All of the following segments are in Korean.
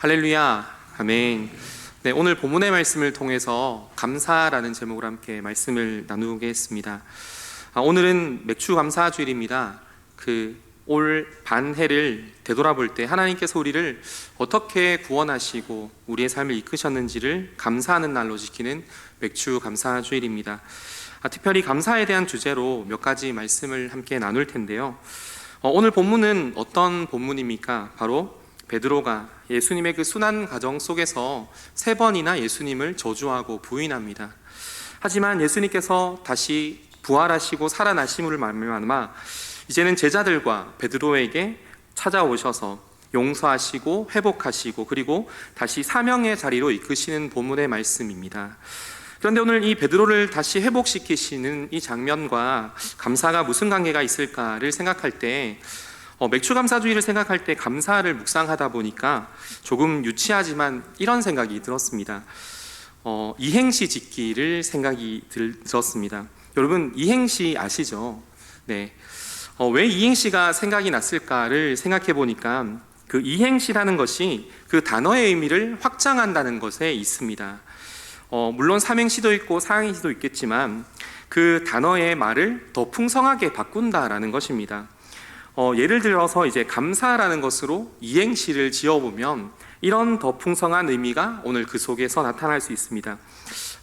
할렐루야, 아멘. 네, 오늘 본문의 말씀을 통해서 감사라는 제목으로 함께 말씀을 나누겠습니다. 오늘은 맥주 감사 주일입니다. 올 반해를 되돌아볼 때 하나님께서 우리를 어떻게 구원하시고 우리의 삶을 이끄셨는지를 감사하는 날로 지키는 맥주 감사 주일입니다. 특별히 감사에 대한 주제로 몇 가지 말씀을 함께 나눌 텐데요. 오늘 본문은 어떤 본문입니까? 바로 베드로가 예수님의 그 순환 과정 속에서 3번이나 예수님을 저주하고 부인합니다. 하지만 예수님께서 다시 부활하시고 살아나심을 말미암아 이제는 제자들과 베드로에게 찾아오셔서 용서하시고 회복하시고 그리고 다시 사명의 자리로 이끄시는 본문의 말씀입니다. 그런데 오늘 이 베드로를 다시 회복시키시는 이 장면과 감사가 무슨 관계가 있을까를 생각할 때 맥주 감사주의를 생각할 때 감사를 묵상하다 보니까 조금 유치하지만 이런 생각이 들었습니다. 이행시 짓기를 생각이 들었습니다. 여러분 이행시 아시죠? 네. 왜 이행시가 생각이 났을까를 생각해 보니까 그 이행시라는 것이 그 단어의 의미를 확장한다는 것에 있습니다. 물론 삼행시도 있고 사행시도 있겠지만 그 단어의 말을 더 풍성하게 바꾼다라는 것입니다. 예를 들어서 이제 감사라는 것으로 이행시를 지어보면 이런 더 풍성한 의미가 오늘 그 속에서 나타날 수 있습니다.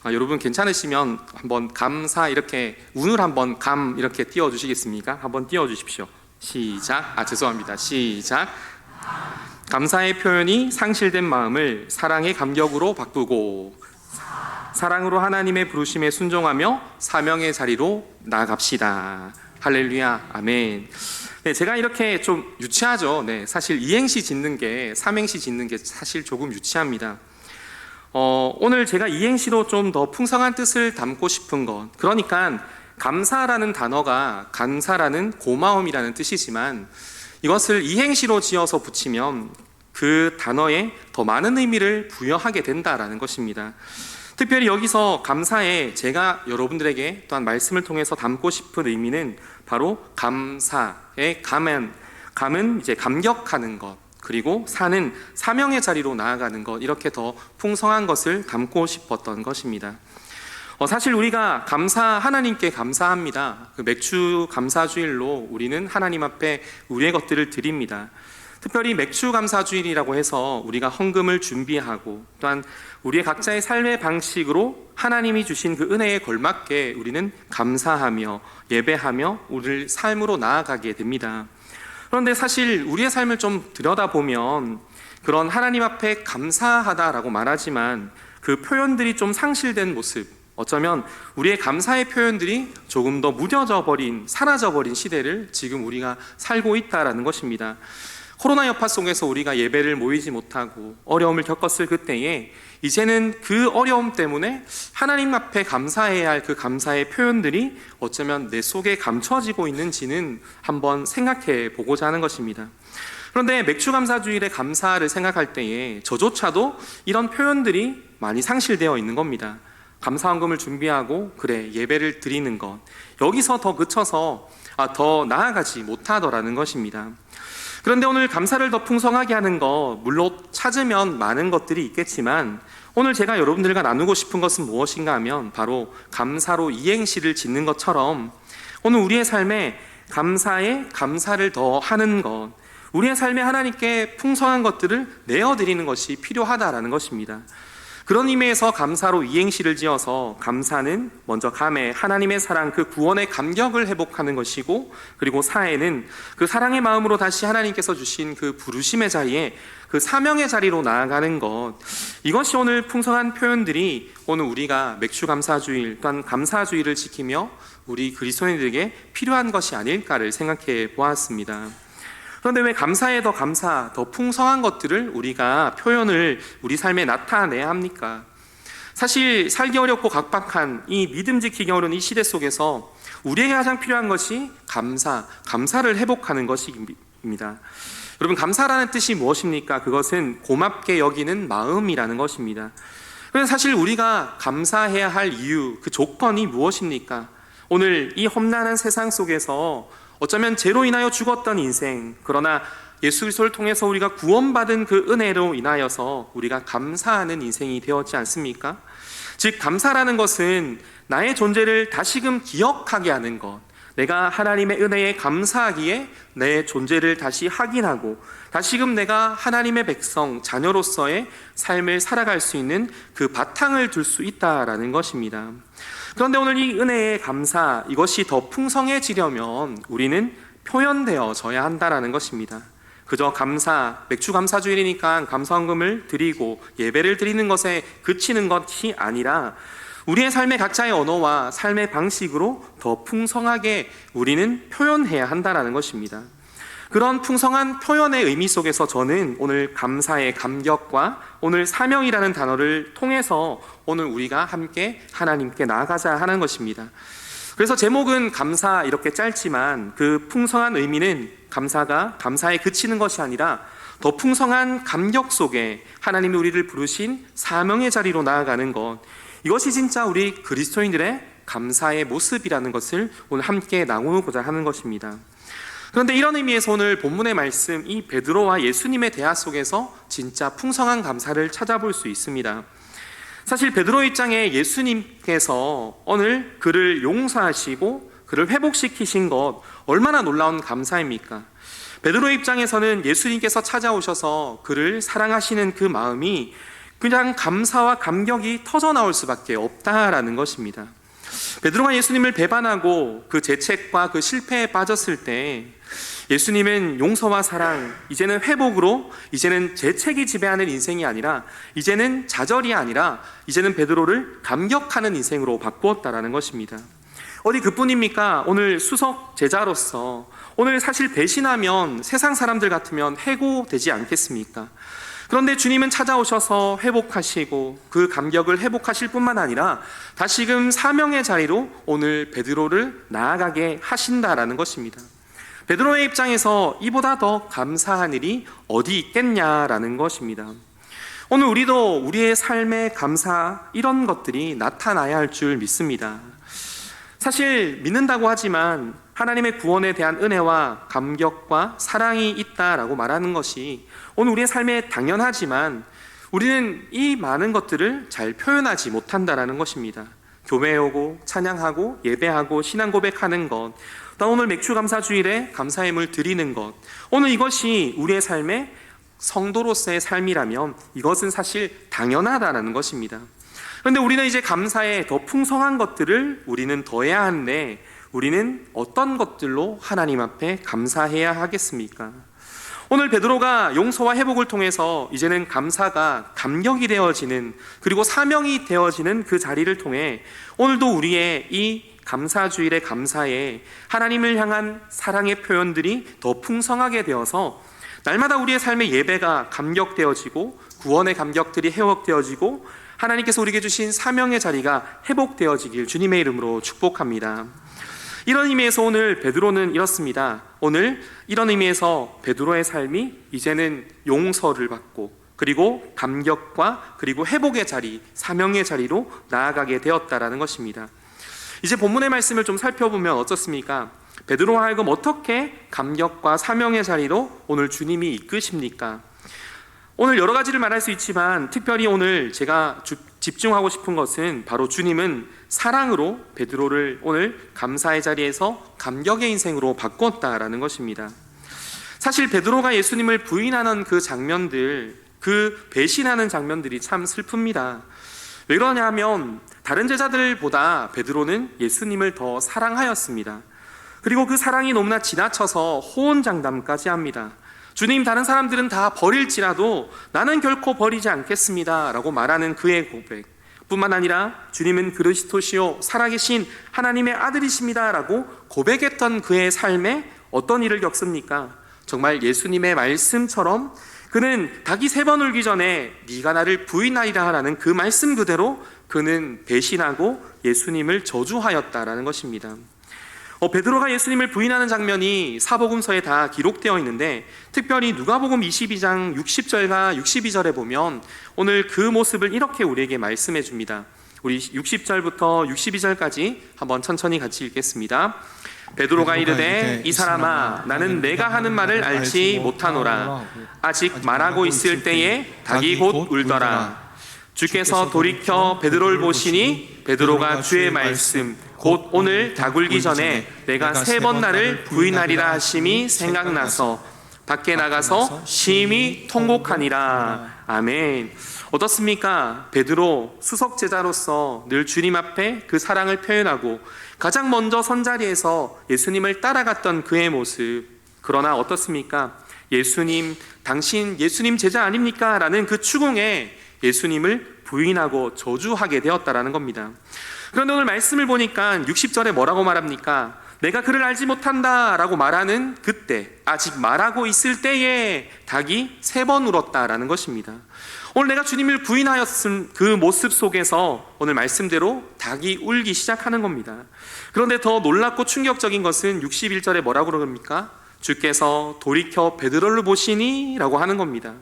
여러분 괜찮으시면 한번 감사 이렇게 운을 한번 감 이렇게 띄워주시겠습니까? 한번 띄워주십시오. 시작. 죄송합니다. 시작. 감사의 표현이 상실된 마음을 사랑의 감격으로 바꾸고 사랑으로 하나님의 부르심에 순종하며 사명의 자리로 나아갑시다. 할렐루야, 아멘. 네, 제가 이렇게 좀 유치하죠. 네, 사실 이행시 짓는 게 삼행시 짓는 게 사실 조금 유치합니다. 오늘 제가 이행시로 좀 더 풍성한 뜻을 담고 싶은 것, 그러니까 감사라는 단어가 감사라는 고마움이라는 뜻이지만 이것을 이행시로 지어서 붙이면 그 단어에 더 많은 의미를 부여하게 된다라는 것입니다. 특별히 여기서 감사에 제가 여러분들에게 또한 말씀을 통해서 담고 싶은 의미는 바로 감사의 감은 이제 감격하는 것, 그리고 사는 사명의 자리로 나아가는 것, 이렇게 더 풍성한 것을 담고 싶었던 것입니다. 사실 우리가 하나님께 감사합니다. 그 맥주 감사주일로 우리는 하나님 앞에 우리의 것들을 드립니다. 특별히 맥주 감사주일이라고 해서 우리가 헌금을 준비하고 또한 우리의 각자의 삶의 방식으로 하나님이 주신 그 은혜에 걸맞게 우리는 감사하며 예배하며 우리를 삶으로 나아가게 됩니다. 그런데 사실 우리의 삶을 좀 들여다보면 그런 하나님 앞에 감사하다라고 말하지만 그 표현들이 좀 상실된 모습, 어쩌면 우리의 감사의 표현들이 조금 더 무뎌져 버린, 사라져 버린 시대를 지금 우리가 살고 있다라는 것입니다. 코로나 여파 속에서 우리가 예배를 모이지 못하고 어려움을 겪었을 그때에 이제는 그 어려움 때문에 하나님 앞에 감사해야 할 그 감사의 표현들이 어쩌면 내 속에 감춰지고 있는지는 한번 생각해 보고자 하는 것입니다. 그런데 맥주 감사주일의 감사를 생각할 때에 저조차도 이런 표현들이 많이 상실되어 있는 겁니다. 감사헌금을 준비하고 예배를 드리는 것, 여기서 더 그쳐서 더 나아가지 못하더라는 것입니다. 그런데 오늘 감사를 더 풍성하게 하는 것, 물론 찾으면 많은 것들이 있겠지만 오늘 제가 여러분들과 나누고 싶은 것은 무엇인가 하면 바로 감사로 이행시를 짓는 것처럼 오늘 우리의 삶에 감사에 감사를 더 하는 것, 우리의 삶에 하나님께 풍성한 것들을 내어드리는 것이 필요하다라는 것입니다. 그런 의미에서 감사로 이행시를 지어서 감사는 먼저 감에 하나님의 사랑, 그 구원의 감격을 회복하는 것이고, 그리고 사에는 그 사랑의 마음으로 다시 하나님께서 주신 그 부르심의 자리에 그 사명의 자리로 나아가는 것, 이것이 오늘 풍성한 표현들이 오늘 우리가 맥주 감사주일 또한 감사주일을 지키며 우리 그리스도인들에게 필요한 것이 아닐까를 생각해 보았습니다. 그런데 왜 감사에 더 감사, 더 풍성한 것들을 우리가 표현을 우리 삶에 나타내야 합니까? 사실 살기 어렵고 각박한 이 믿음 지키기 어려운 이 시대 속에서 우리에게 가장 필요한 것이 감사를 회복하는 것입니다. 여러분, 감사라는 뜻이 무엇입니까? 그것은 고맙게 여기는 마음이라는 것입니다. 그래서 사실 우리가 감사해야 할 이유, 그 조건이 무엇입니까? 오늘 이 험난한 세상 속에서 어쩌면 죄로 인하여 죽었던 인생, 그러나 예수 그리스도를 통해서 우리가 구원받은 그 은혜로 인하여서 우리가 감사하는 인생이 되었지 않습니까? 즉 감사라는 것은 나의 존재를 다시금 기억하게 하는 것, 내가 하나님의 은혜에 감사하기에 내 존재를 다시 확인하고 다시금 내가 하나님의 백성, 자녀로서의 삶을 살아갈 수 있는 그 바탕을 둘 수 있다라는 것입니다. 그런데 오늘 이 은혜의 감사, 이것이 더 풍성해지려면 우리는 표현되어져야 한다라는 것입니다. 그저 감사, 맥주 감사주일이니까 감사헌금을 드리고 예배를 드리는 것에 그치는 것이 아니라 우리의 삶의 각자의 언어와 삶의 방식으로 더 풍성하게 우리는 표현해야 한다는 것입니다. 그런 풍성한 표현의 의미 속에서 저는 오늘 감사의 감격과 오늘 사명이라는 단어를 통해서 오늘 우리가 함께 하나님께 나아가자 하는 것입니다. 그래서 제목은 감사 이렇게 짧지만 그 풍성한 의미는 감사가 감사에 그치는 것이 아니라 더 풍성한 감격 속에 하나님이 우리를 부르신 사명의 자리로 나아가는 것, 이것이 진짜 우리 그리스도인들의 감사의 모습이라는 것을 오늘 함께 나누고자 하는 것입니다. 그런데 이런 의미에서 오늘 본문의 말씀, 이 베드로와 예수님의 대화 속에서 진짜 풍성한 감사를 찾아볼 수 있습니다. 사실 베드로 입장에 예수님께서 오늘 그를 용서하시고 그를 회복시키신 것 얼마나 놀라운 감사입니까? 베드로 입장에서는 예수님께서 찾아오셔서 그를 사랑하시는 그 마음이 그냥 감사와 감격이 터져나올 수밖에 없다라는 것입니다. 베드로가 예수님을 배반하고 그 죄책과 그 실패에 빠졌을 때 예수님은 용서와 사랑, 이제는 회복으로, 이제는 죄책이 지배하는 인생이 아니라 이제는 좌절이 아니라 이제는 베드로를 감격하는 인생으로 바꾸었다라는 것입니다. 어디 그뿐입니까? 오늘 수석 제자로서 오늘 사실 배신하면 세상 사람들 같으면 해고되지 않겠습니까? 그런데 주님은 찾아오셔서 회복하시고 그 감격을 회복하실 뿐만 아니라 다시금 사명의 자리로 오늘 베드로를 나아가게 하신다라는 것입니다. 베드로의 입장에서 이보다 더 감사한 일이 어디 있겠냐라는 것입니다. 오늘 우리도 우리의 삶의 감사, 이런 것들이 나타나야 할 줄 믿습니다. 사실 믿는다고 하지만 하나님의 구원에 대한 은혜와 감격과 사랑이 있다라고 말하는 것이 오늘 우리의 삶에 당연하지만 우리는 이 많은 것들을 잘 표현하지 못한다라는 것입니다. 교회에 오고 찬양하고 예배하고 신앙 고백하는 것, 또 오늘 맥주 감사주일에 감사임을 드리는 것, 오늘 이것이 우리의 삶의 성도로서의 삶이라면 이것은 사실 당연하다라는 것입니다. 그런데 우리는 이제 감사에 더 풍성한 것들을 우리는 더해야 하는데 우리는 어떤 것들로 하나님 앞에 감사해야 하겠습니까? 오늘 베드로가 용서와 회복을 통해서 이제는 감사가 감격이 되어지는, 그리고 사명이 되어지는 그 자리를 통해 오늘도 우리의 이 감사주일의 감사에 하나님을 향한 사랑의 표현들이 더 풍성하게 되어서 날마다 우리의 삶의 예배가 감격되어지고 구원의 감격들이 회복되어지고 하나님께서 우리에게 주신 사명의 자리가 회복되어지길 주님의 이름으로 축복합니다. 이런 의미에서 오늘 베드로는 이렇습니다. 오늘 이런 의미에서 베드로의 삶이 이제는 용서를 받고 그리고 감격과 그리고 회복의 자리, 사명의 자리로 나아가게 되었다라는 것입니다. 이제 본문의 말씀을 좀 살펴보면 어떻습니까? 베드로와 하여금 어떻게 감격과 사명의 자리로 오늘 주님이 이끄십니까? 오늘 여러 가지를 말할 수 있지만 특별히 오늘 제가 집중하고 싶은 것은 바로 주님은 사랑으로 베드로를 오늘 감사의 자리에서 감격의 인생으로 바꿨다라는 것입니다. 사실 베드로가 예수님을 부인하는 그 장면들, 그 배신하는 장면들이 참 슬픕니다. 왜 그러냐면 다른 제자들보다 베드로는 예수님을 더 사랑하였습니다. 그리고 그 사랑이 너무나 지나쳐서 호언장담까지 합니다. 주님, 다른 사람들은 다 버릴지라도 나는 결코 버리지 않겠습니다 라고 말하는 그의 고백 뿐만 아니라 주님은 그리스도시요 살아계신 하나님의 아들이십니다 라고 고백했던 그의 삶에 어떤 일을 겪습니까? 정말 예수님의 말씀처럼 그는 닭이 3번 울기 전에 네가 나를 부인하리라 라는 그 말씀 그대로 그는 배신하고 예수님을 저주하였다라는 것입니다. 베드로가 예수님을 부인하는 장면이 사복음서에 다 기록되어 있는데 특별히 누가복음 22장 60절과 62절에 보면 오늘 그 모습을 이렇게 우리에게 말씀해 줍니다. 우리 60절부터 62절까지 한번 천천히 같이 읽겠습니다. 베드로가 이르되 이 사람아 나는 내가 하는 말을 알지 못하노라. 아직 말하고 있을 때에 닭이 곧 울더라. 주께서 돌이켜 베드로를 보시니 베드로가 주의 말씀 곧 오늘 닭 울기 전에 내가 3번 나를 부인하리라 하심이 생각나서 밖에 나가서 심히 통곡하니라. 아멘. 어떻습니까? 베드로 수석 제자로서 늘 주님 앞에 그 사랑을 표현하고 가장 먼저 선자리에서 예수님을 따라갔던 그의 모습. 그러나 어떻습니까? 예수님, 당신 예수님 제자 아닙니까? 라는 그 추궁에 예수님을 부인하고 저주하게 되었다라는 겁니다. 그런데 오늘 말씀을 보니까 60절에 뭐라고 말합니까? 내가 그를 알지 못한다 라고 말하는 그때, 아직 말하고 있을 때에 닭이 3번 울었다라는 것입니다. 오늘 내가 주님을 부인하였은 그 모습 속에서 오늘 말씀대로 닭이 울기 시작하는 겁니다. 그런데 더 놀랍고 충격적인 것은 61절에 뭐라고 그럽니까? 주께서 돌이켜 베드로를 보시니 라고 하는 겁니다.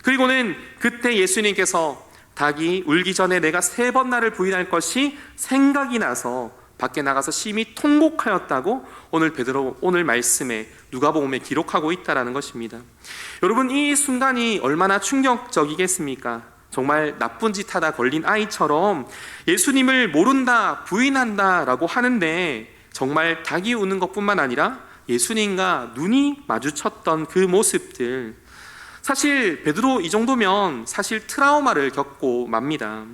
그리고는 그때 예수님께서 닭이 울기 전에 내가 3번 나를 부인할 것이 생각이 나서 밖에 나가서 심히 통곡하였다고 오늘 베드로 오늘 말씀에 누가복음에 기록하고 있다라는 것입니다. 여러분, 이 순간이 얼마나 충격적이겠습니까? 정말 나쁜 짓 하다 걸린 아이처럼 예수님을 모른다, 부인한다 라고 하는데 정말 닭이 우는 것뿐만 아니라 예수님과 눈이 마주쳤던 그 모습들, 사실 베드로 이 정도면 사실 트라우마를 겪고 맙니다.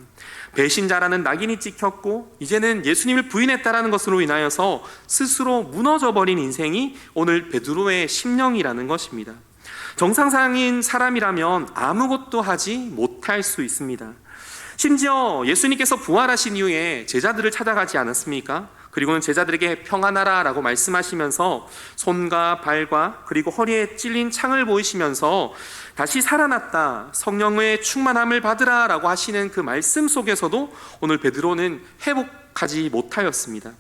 배신자라는 낙인이 찍혔고 이제는 예수님을 부인했다라는 것으로 인하여서 스스로 무너져버린 인생이 오늘 베드로의 심령이라는 것입니다. 정상적인 사람이라면 아무것도 하지 못할 수 있습니다. 심지어 예수님께서 부활하신 이후에 제자들을 찾아가지 않았습니까? 그리고는 제자들에게 평안하라 라고 말씀하시면서 손과 발과 그리고 허리에 찔린 창을 보이시면서 다시 살아났다, 성령의 충만함을 받으라 라고 하시는 그 말씀 속에서도 오늘 베드로는 회복하지 못하였습니다.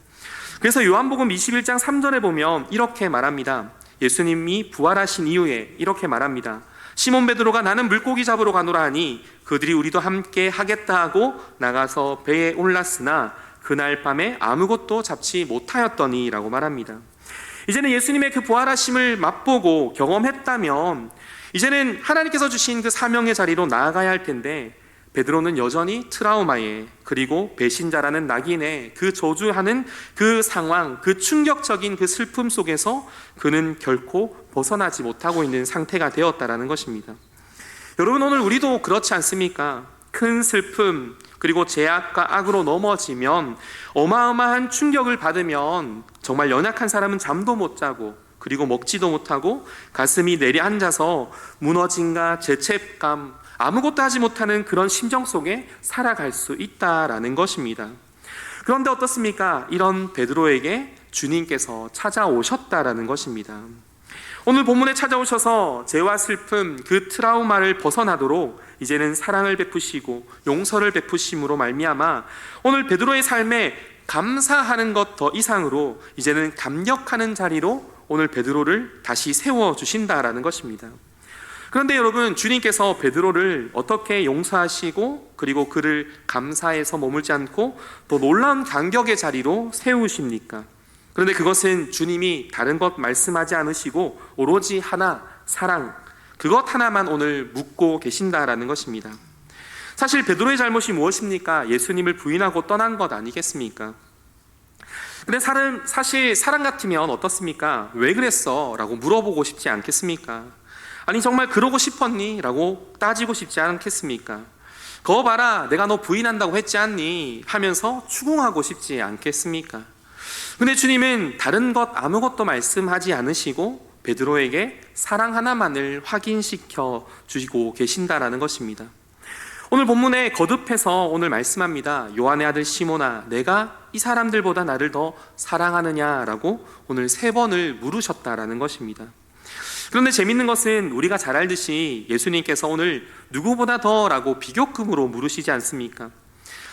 그래서 요한복음 21장 3절에 보면 이렇게 말합니다. 예수님이 부활하신 이후에 이렇게 말합니다. 시몬 베드로가 나는 물고기 잡으러 가노라 하니 그들이 우리도 함께 하겠다 하고 나가서 배에 올랐으나 그날 밤에 아무것도 잡지 못하였더니 라고 말합니다. 이제는 예수님의 그 부활하심을 맛보고 경험했다면 이제는 하나님께서 주신 그 사명의 자리로 나아가야 할 텐데 베드로는 여전히 트라우마에 그리고 배신자라는 낙인에 그 저주하는 그 상황, 그 충격적인 그 슬픔 속에서 그는 결코 벗어나지 못하고 있는 상태가 되었다라는 것입니다. 여러분, 오늘 우리도 그렇지 않습니까? 큰 슬픔 그리고 죄악과 악으로 넘어지면 어마어마한 충격을 받으면 정말 연약한 사람은 잠도 못 자고 그리고 먹지도 못하고 가슴이 내려앉아서 무너짐과 죄책감, 아무것도 하지 못하는 그런 심정 속에 살아갈 수 있다라는 것입니다. 그런데 어떻습니까? 이런 베드로에게 주님께서 찾아오셨다라는 것입니다. 오늘 본문에 찾아오셔서 죄와 슬픔, 그 트라우마를 벗어나도록 이제는 사랑을 베푸시고 용서를 베푸심으로 말미암아 오늘 베드로의 삶에 감사하는 것 더 이상으로 이제는 감격하는 자리로 오늘 베드로를 다시 세워주신다라는 것입니다. 그런데 여러분, 주님께서 베드로를 어떻게 용서하시고 그리고 그를 감사해서 머물지 않고 또 놀라운 감격의 자리로 세우십니까? 그런데 그것은 주님이 다른 것 말씀하지 않으시고 오로지 하나, 사랑, 그것 하나만 오늘 묻고 계신다라는 것입니다. 사실 베드로의 잘못이 무엇입니까? 예수님을 부인하고 떠난 것 아니겠습니까? 근데 사실 사람 같으면 어떻습니까? 왜 그랬어? 라고 물어보고 싶지 않겠습니까? 아니 정말 그러고 싶었니? 라고 따지고 싶지 않겠습니까? 거거 봐라, 내가 너 부인한다고 했지 않니? 하면서 추궁하고 싶지 않겠습니까? 근데 주님은 다른 것 아무것도 말씀하지 않으시고 베드로에게 사랑 하나만을 확인시켜 주시고 계신다라는 것입니다. 오늘 본문에 거듭해서 오늘 말씀합니다. 요한의 아들 시몬아, 내가 이 사람들보다 나를 더 사랑하느냐라고 오늘 3번을 물으셨다라는 것입니다. 그런데 재밌는 것은 우리가 잘 알듯이 예수님께서 오늘 누구보다 더라고 비교급으로 물으시지 않습니까?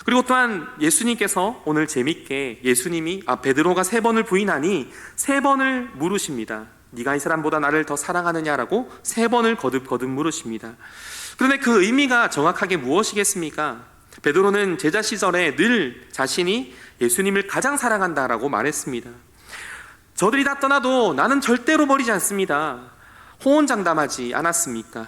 그리고 또한 예수님께서 오늘 재밌게 베드로가 3번을 부인하니 3번을 물으십니다. 네가 이 사람보다 나를 더 사랑하느냐라고 3번을 거듭 물으십니다. 그런데 그 의미가 정확하게 무엇이겠습니까? 베드로는 제자 시절에 늘 자신이 예수님을 가장 사랑한다라고 말했습니다. 저들이 다 떠나도 나는 절대로 버리지 않습니다. 호언장담하지 않았습니까?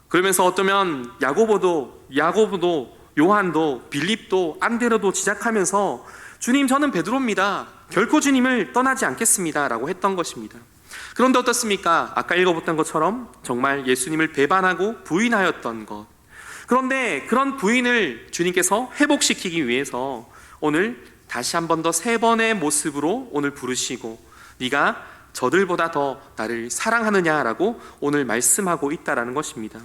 그러면서 어쩌면 야고보도 요한도 빌립도 안드레도 지적하면서 주님, 저는 베드로입니다. 결코 주님을 떠나지 않겠습니다 라고 했던 것입니다. 그런데 어떻습니까? 아까 읽어봤던 것처럼 정말 예수님을 배반하고 부인하였던 것. 그런데 그런 부인을 주님께서 회복시키기 위해서 오늘 다시 한 번 더 3번의 모습으로 오늘 부르시고, 네가 저들보다 더 나를 사랑하느냐라고 오늘 말씀하고 있다라는 것입니다.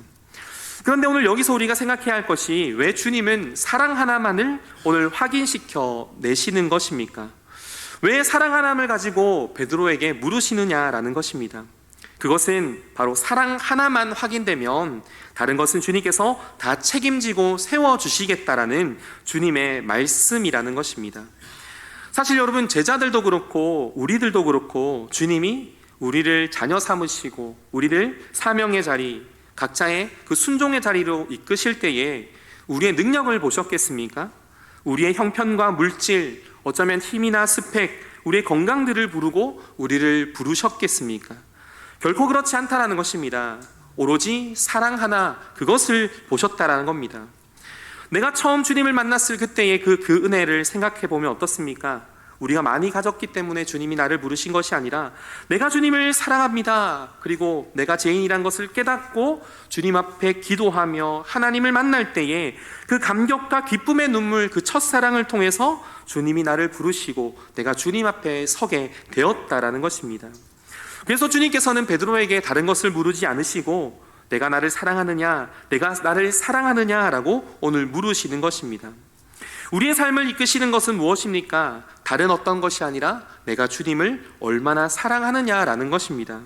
그런데 오늘 여기서 우리가 생각해야 할 것이, 왜 주님은 사랑 하나만을 오늘 확인시켜 내시는 것입니까? 왜 사랑 하나를 가지고 베드로에게 물으시느냐라는 것입니다. 그것은 바로 사랑 하나만 확인되면 다른 것은 주님께서 다 책임지고 세워주시겠다라는 주님의 말씀이라는 것입니다. 사실 여러분, 제자들도 그렇고 우리들도 그렇고 주님이 우리를 자녀 삼으시고 우리를 사명의 자리, 각자의 그 순종의 자리로 이끄실 때에 우리의 능력을 보셨겠습니까? 우리의 형편과 물질, 어쩌면 힘이나 스펙, 우리의 건강들을 부르고 우리를 부르셨겠습니까? 결코 그렇지 않다라는 것입니다. 오로지 사랑 하나, 그것을 보셨다라는 겁니다. 내가 처음 주님을 만났을 그때의 그 은혜를 생각해 보면 어떻습니까? 우리가 많이 가졌기 때문에 주님이 나를 부르신 것이 아니라 내가 주님을 사랑합니다, 그리고 내가 죄인이란 것을 깨닫고 주님 앞에 기도하며 하나님을 만날 때에 그 감격과 기쁨의 눈물, 그 첫사랑을 통해서 주님이 나를 부르시고 내가 주님 앞에 서게 되었다라는 것입니다. 그래서 주님께서는 베드로에게 다른 것을 물으지 않으시고 내가 나를 사랑하느냐, 내가 나를 사랑하느냐라고 오늘 물으시는 것입니다. 우리의 삶을 이끄시는 것은 무엇입니까? 다른 어떤 것이 아니라 내가 주님을 얼마나 사랑하느냐라는 것입니다.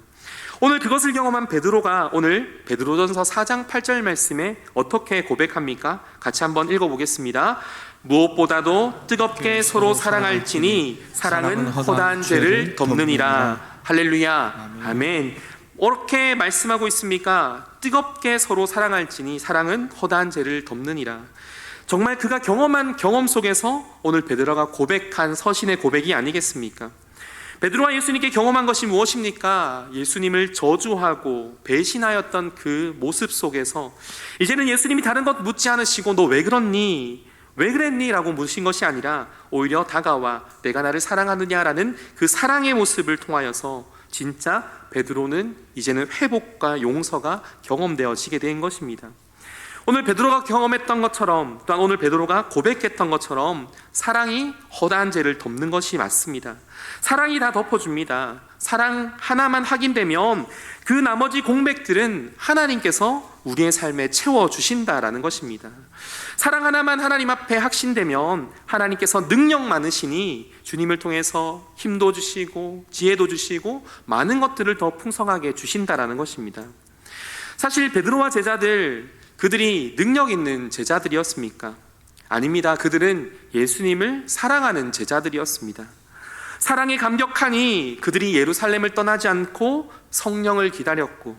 오늘 그것을 경험한 베드로가 오늘 베드로전서 4장 8절 말씀에 어떻게 고백합니까? 같이 한번 읽어보겠습니다. 무엇보다도 뜨겁게 서로 사랑할지니 사랑은 허다한 죄를 덮느니라. 할렐루야, 아멘. 어떻게 말씀하고 있습니까? 뜨겁게 서로 사랑할지니 사랑은 허다한 죄를 덮느니라. 정말 그가 경험한 경험 속에서 오늘 베드로가 고백한 서신의 고백이 아니겠습니까? 베드로와 예수님께 경험한 것이 무엇입니까? 예수님을 저주하고 배신하였던 그 모습 속에서 이제는 예수님이 다른 것 묻지 않으시고 너 왜 그렇니? 왜 그랬니? 라고 물으신 것이 아니라 오히려 다가와 내가 나를 사랑하느냐라는 그 사랑의 모습을 통하여서 진짜 베드로는 이제는 회복과 용서가 경험되어지게 된 것입니다. 오늘 베드로가 경험했던 것처럼, 또한 오늘 베드로가 고백했던 것처럼 사랑이 허다한 죄를 덮는 것이 맞습니다. 사랑이 다 덮어줍니다. 사랑 하나만 확인되면 그 나머지 공백들은 하나님께서 우리의 삶에 채워주신다라는 것입니다. 사랑 하나만 하나님 앞에 확신되면 하나님께서 능력 많으시니 주님을 통해서 힘도 주시고 지혜도 주시고 많은 것들을 더 풍성하게 주신다라는 것입니다. 사실 베드로와 제자들, 그들이 능력 있는 제자들이었습니까? 아닙니다. 그들은 예수님을 사랑하는 제자들이었습니다. 사랑에 감격하니 그들이 예루살렘을 떠나지 않고 성령을 기다렸고,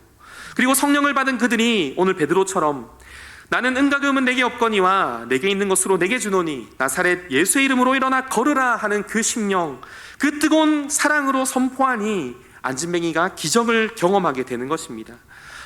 그리고 성령을 받은 그들이 오늘 베드로처럼 나는 은과 금은 내게 없거니와 내게 있는 것으로 내게 주노니 나사렛 예수의 이름으로 일어나 걸으라 하는 그 심령, 그 뜨거운 사랑으로 선포하니 안진뱅이가 기적을 경험하게 되는 것입니다.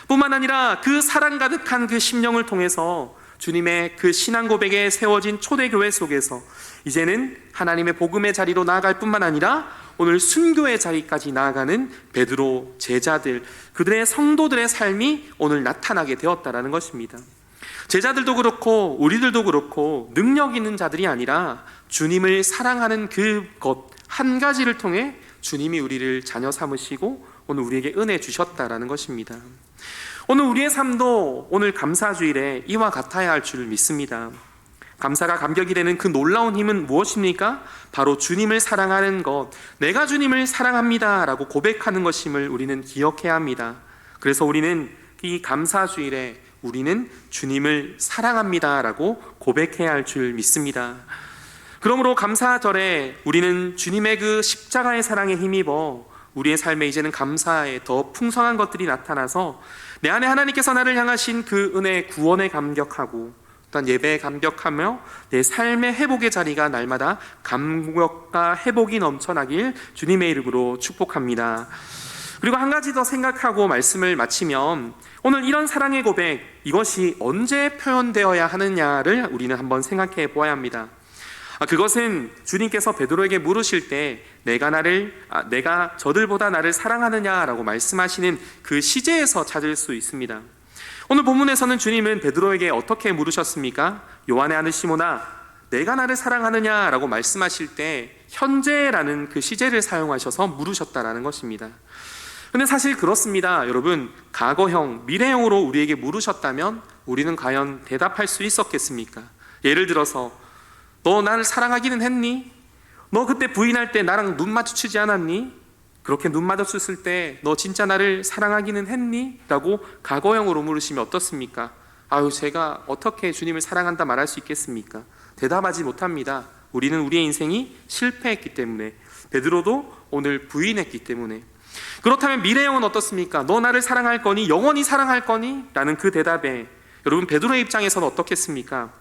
뿐만 아니라 그 사랑 가득한 그 심령을 통해서 주님의 그 신앙 고백에 세워진 초대교회 속에서 이제는 하나님의 복음의 자리로 나아갈 뿐만 아니라 오늘 순교의 자리까지 나아가는 베드로 제자들, 그들의 성도들의 삶이 오늘 나타나게 되었다라는 것입니다. 제자들도 그렇고 우리들도 그렇고 능력 있는 자들이 아니라 주님을 사랑하는 그것 한 가지를 통해 주님이 우리를 자녀 삼으시고 오늘 우리에게 은혜 주셨다라는 것입니다. 오늘 우리의 삶도 오늘 감사주일에 이와 같아야 할 줄 믿습니다. 감사가 감격이 되는 그 놀라운 힘은 무엇입니까? 바로 주님을 사랑하는 것, 내가 주님을 사랑합니다 라고 고백하는 것임을 우리는 기억해야 합니다. 그래서 우리는 이 감사주일에 우리는 주님을 사랑합니다 라고 고백해야 할 줄 믿습니다. 그러므로 감사절에 우리는 주님의 그 십자가의 사랑에 힘입어 우리의 삶에 이제는 감사에 더 풍성한 것들이 나타나서 내 안에 하나님께서 나를 향하신 그 은혜의 구원에 감격하고 또한 예배에 감격하며 내 삶의 회복의 자리가 날마다 감격과 회복이 넘쳐나길 주님의 이름으로 축복합니다. 그리고 한 가지 더 생각하고 말씀을 마치면, 오늘 이런 사랑의 고백, 이것이 언제 표현되어야 하느냐를 우리는 한번 생각해 보아야 합니다. 그것은 주님께서 베드로에게 물으실 때 내가 저들보다 나를 사랑하느냐라고 말씀하시는 그 시제에서 찾을 수 있습니다. 오늘 본문에서는 주님은 베드로에게 어떻게 물으셨습니까? 요한의 아들 시몬아, 내가 나를 사랑하느냐라고 말씀하실 때 현재라는 그 시제를 사용하셔서 물으셨다라는 것입니다. 근데 사실 그렇습니다. 여러분, 과거형, 미래형으로 우리에게 물으셨다면 우리는 과연 대답할 수 있었겠습니까? 예를 들어서, 너 나를 사랑하기는 했니? 너 그때 부인할 때 나랑 눈 마주치지 않았니? 그렇게 눈 마주쳤을 때 너 진짜 나를 사랑하기는 했니? 라고 과거형으로 물으시면 어떻습니까? 제가 어떻게 주님을 사랑한다 말할 수 있겠습니까? 대답하지 못합니다. 우리는 우리의 인생이 실패했기 때문에, 베드로도 오늘 부인했기 때문에. 그렇다면 미래형은 어떻습니까? 너 나를 사랑할 거니? 영원히 사랑할 거니? 라는 그 대답에 여러분, 베드로의 입장에서는 어떻겠습니까?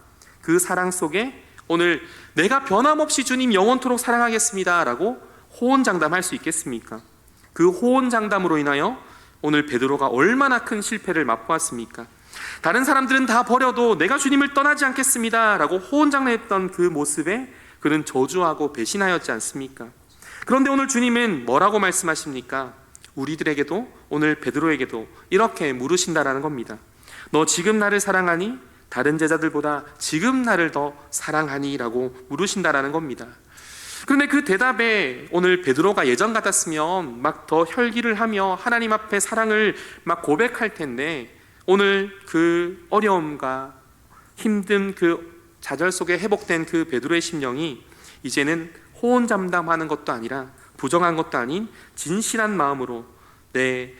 그 사랑 속에 오늘 내가 변함없이 주님 영원토록 사랑하겠습니다 라고 호언장담할 수 있겠습니까? 그 호언장담으로 인하여 오늘 베드로가 얼마나 큰 실패를 맛보았습니까? 다른 사람들은 다 버려도 내가 주님을 떠나지 않겠습니다 라고 호언장담했던 그 모습에 그는 저주하고 배신하였지 않습니까? 그런데 오늘 주님은 뭐라고 말씀하십니까? 우리들에게도, 오늘 베드로에게도 이렇게 물으신다라는 겁니다. 너 지금 나를 사랑하니? 다른 제자들보다 지금 나를 더 사랑하니? 라고 물으신다라는 겁니다. 그런데 그 대답에 오늘 베드로가 예전 같았으면 막 더 혈기를 하며 하나님 앞에 사랑을 막 고백할 텐데, 오늘 그 어려움과 힘든 그 좌절 속에 회복된 그 베드로의 심령이 이제는 호언장담하는 것도 아니라 부정한 것도 아닌 진실한 마음으로 내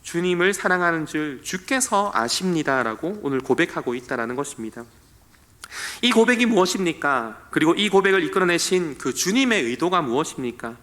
주님을 사랑하는 줄 주께서 아십니다라고 오늘 고백하고 있다는 것입니다. 이 고백이 무엇입니까? 그리고 이 고백을 이끌어내신 그 주님의 의도가 무엇입니까?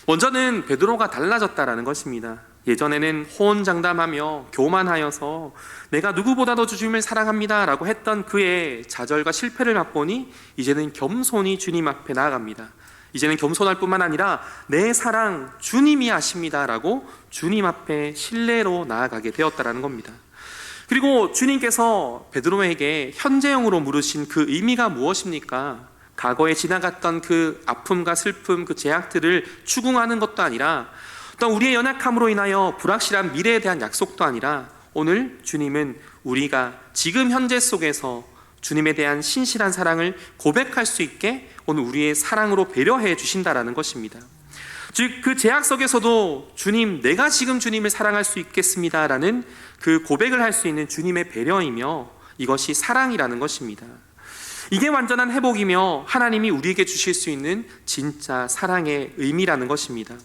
먼저는 베드로가 달라졌다라는 것입니다. 예전에는 호언장담하며 교만하여서 내가 누구보다도 주님을 사랑합니다 라고 했던 그의 좌절과 실패를 맛보니 이제는 겸손히 주님 앞에 나아갑니다. 이제는 겸손할 뿐만 아니라 내 사랑 주님이 아십니다 라고 주님 앞에 신뢰로 나아가게 되었다는 겁니다. 그리고 주님께서 베드로에게 현재형으로 물으신 그 의미가 무엇입니까? 과거에 지나갔던 그 아픔과 슬픔, 그 죄악들을 추궁하는 것도 아니라, 또 우리의 연약함으로 인하여 불확실한 미래에 대한 약속도 아니라, 오늘 주님은 우리가 지금 현재 속에서 주님에 대한 신실한 사랑을 고백할 수 있게 오늘 우리의 사랑으로 배려해 주신다라는 것입니다. 즉, 그 죄악 속에서도 주님, 내가 지금 주님을 사랑할 수 있겠습니다라는 그 고백을 할 수 있는 주님의 배려이며, 이것이 사랑이라는 것입니다. 이게 완전한 회복이며 하나님이 우리에게 주실 수 있는 진짜 사랑의 의미라는 것입니다.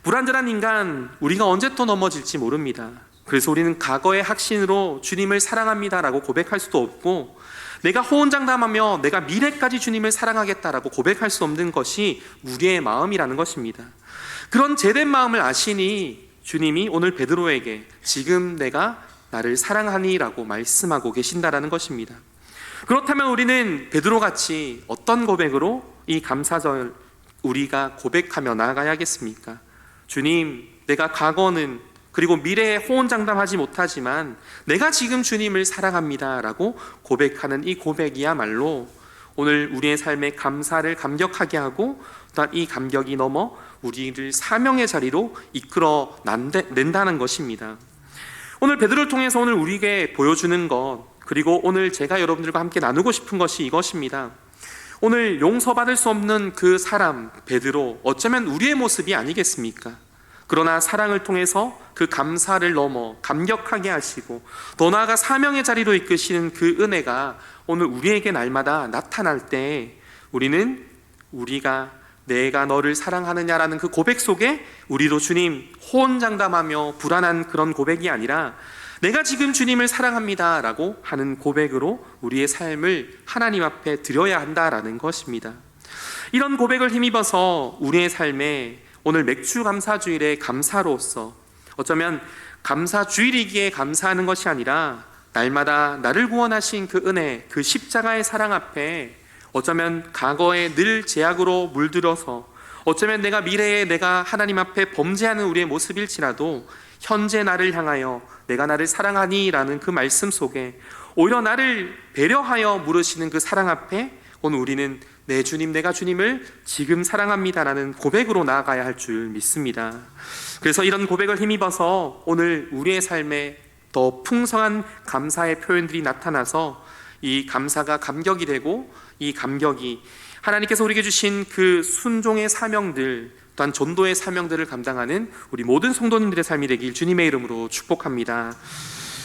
불완전한 인간, 우리가 언제 또 넘어질지 모릅니다. 그래서 우리는 과거의 확신으로 주님을 사랑합니다라고 고백할 수도 없고, 내가 호언장담하며 내가 미래까지 주님을 사랑하겠다라고 고백할 수 없는 것이 우리의 마음이라는 것입니다. 그런 제된 마음을 아시니 주님이 오늘 베드로에게 지금 내가 나를 사랑하니 라고 말씀하고 계신다라는 것입니다. 그렇다면 우리는 베드로같이 어떤 고백으로 이 감사절 우리가 고백하며 나아가야겠습니까? 주님, 내가 과거는 그리고 미래에 호언장담하지 못하지만 내가 지금 주님을 사랑합니다 라고 고백하는 이 고백이야말로 오늘 우리의 삶에 감사를 감격하게 하고, 또한 이 감격이 넘어 우리를 사명의 자리로 이끌어 낸다는 것입니다. 오늘 베드로를 통해서 오늘 우리에게 보여주는 것, 그리고 오늘 제가 여러분들과 함께 나누고 싶은 것이 이것입니다. 오늘 용서받을 수 없는 그 사람 베드로, 어쩌면 우리의 모습이 아니겠습니까? 그러나 사랑을 통해서 그 감사를 넘어 감격하게 하시고 더 나아가 사명의 자리로 이끄시는 그 은혜가 오늘 우리에게 날마다 나타날 때, 우리는 우리가 내가 너를 사랑하느냐라는 그 고백 속에 우리도 주님 호언장담하며 불안한 그런 고백이 아니라 내가 지금 주님을 사랑합니다 라고 하는 고백으로 우리의 삶을 하나님 앞에 드려야 한다라는 것입니다. 이런 고백을 힘입어서 우리의 삶에 오늘 맥주 감사주일의 감사로서, 어쩌면 감사주일이기에 감사하는 것이 아니라 날마다 나를 구원하신 그 은혜, 그 십자가의 사랑 앞에 어쩌면 과거에 늘 죄악으로 물들어서, 어쩌면 내가 미래에 내가 하나님 앞에 범죄하는 우리의 모습일지라도 현재 나를 향하여 내가 나를 사랑하니 라는 그 말씀 속에 오히려 나를 배려하여 물으시는 그 사랑 앞에 오늘 우리는 내 주님, 내가 주님을 지금 사랑합니다 라는 고백으로 나아가야 할 줄 믿습니다. 그래서 이런 고백을 힘입어서 오늘 우리의 삶에 더 풍성한 감사의 표현들이 나타나서 이 감사가 감격이 되고, 이 감격이 하나님께서 우리에게 주신 그 순종의 사명들, 또한 전도의 사명들을 감당하는 우리 모든 성도님들의 삶이 되길 주님의 이름으로 축복합니다.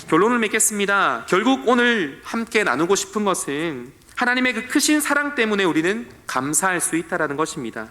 결론을 맺겠습니다. 결국 오늘 함께 나누고 싶은 것은 하나님의 그 크신 사랑 때문에 우리는 감사할 수 있다는 것입니다.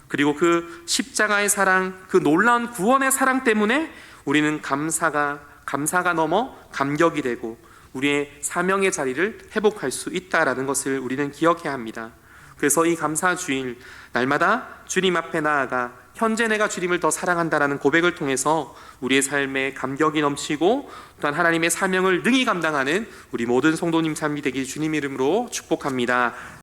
그리고 그 십자가의 사랑, 그 놀라운 구원의 사랑 때문에 우리는 감사가 넘어 감격이 되고 우리의 사명의 자리를 회복할 수 있다는 것을 우리는 기억해야 합니다. 그래서 이 감사 주일 날마다 주님 앞에 나아가 현재 내가 주님을 더 사랑한다라는 고백을 통해서 우리의 삶에 감격이 넘치고 또한 하나님의 사명을 능히 감당하는 우리 모든 성도님 삶이 되길 주님 이름으로 축복합니다.